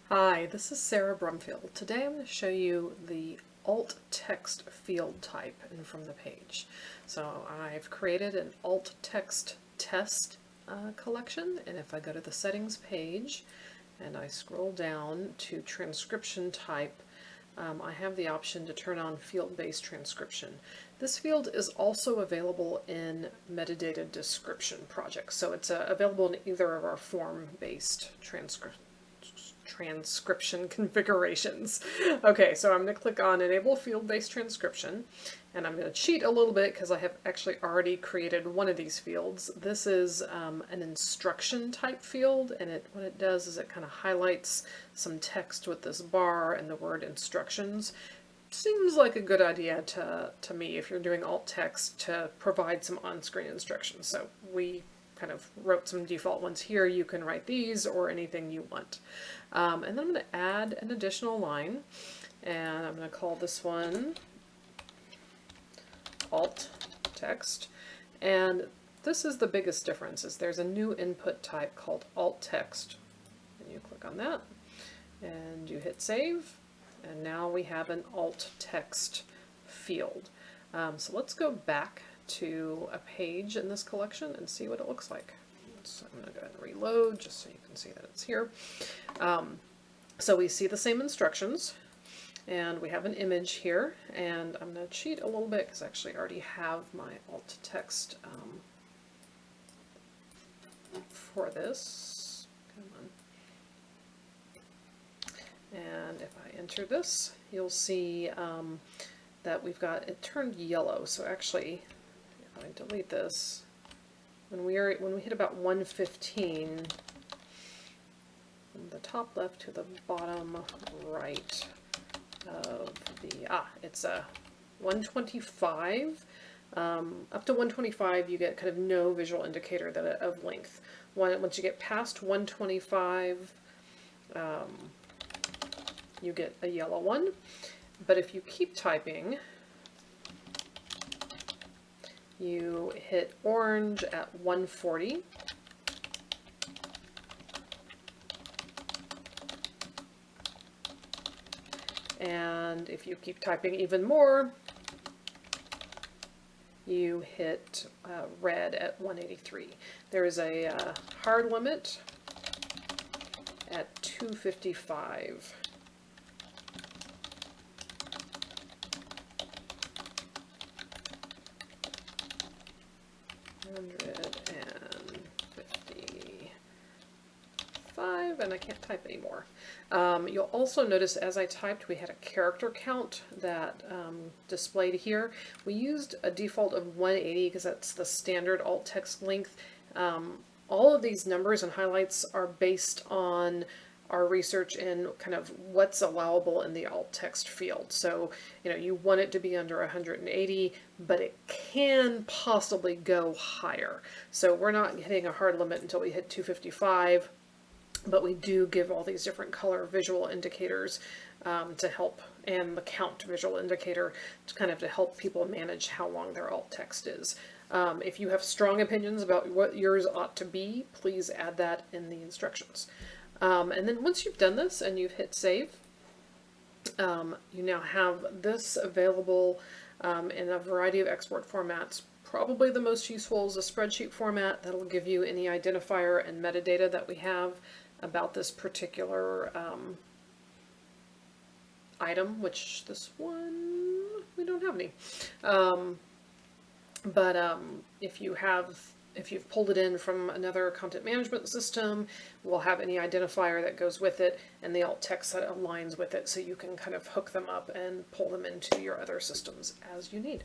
Hi, this is Sarah Brumfield. Today I'm going to show you the alt text field type in From the Page. So I've created an alt text test collection, and if I go to the settings page and I scroll down to transcription type, I have the option to turn on field-based transcription. This field is also available in metadata description projects, so it's available in either of our form-based transcription configurations. Okay, so I'm going to click on Enable Field-Based Transcription, and I'm going to cheat a little bit because I have actually already created one of these fields. This is an instruction type field, and what it does is it kind of highlights some text with this bar and the word instructions. Seems like a good idea to me if you're doing alt text to provide some on-screen instructions. So we kind of wrote some default ones here. You can write these or anything you want. And then I'm going to add an additional line, and I'm going to call this one alt text. And this is the biggest difference, is there's a new input type called alt text. And you click on that and you hit save, and now we have an alt text field. So let's go back to a page in this collection and see what it looks like. So I'm going to go ahead and reload just so you can see that it's here. So we see the same instructions, and we have an image here, and I'm going to cheat a little bit because I actually already have my alt text for this. Come on. And if I enter this, you'll see that we've got it turned yellow. So actually, if I delete this, when we hit about 115, from the top left to the bottom right of the, it's a 125. Up to 125 you get kind of no visual indicator of length. Once you get past 125, you get a yellow one. But if you keep typing, you hit orange at 140. And if you keep typing even more, you hit red at 183. There is a hard limit at 255. And I can't type anymore. You'll also notice as I typed we had a character count that displayed here. We used a default of 180 because that's the standard alt text length. All of these numbers and highlights are based on our research in kind of what's allowable in the alt text field. So, you know, you want it to be under 180, but it can possibly go higher. So we're not hitting a hard limit until we hit 255. But we do give all these different color visual indicators to help, and the count visual indicator to help people manage how long their alt text is. If you have strong opinions about what yours ought to be, please add that in the instructions. And then once you've done this and you've hit save, you now have this available in a variety of export formats. Probably the most useful is a spreadsheet format. That'll give you any identifier and metadata that we have about this particular item, which this one, we don't have any. If you've pulled it in from another content management system, we'll have any identifier that goes with it and the alt text that aligns with it, so you can kind of hook them up and pull them into your other systems as you need.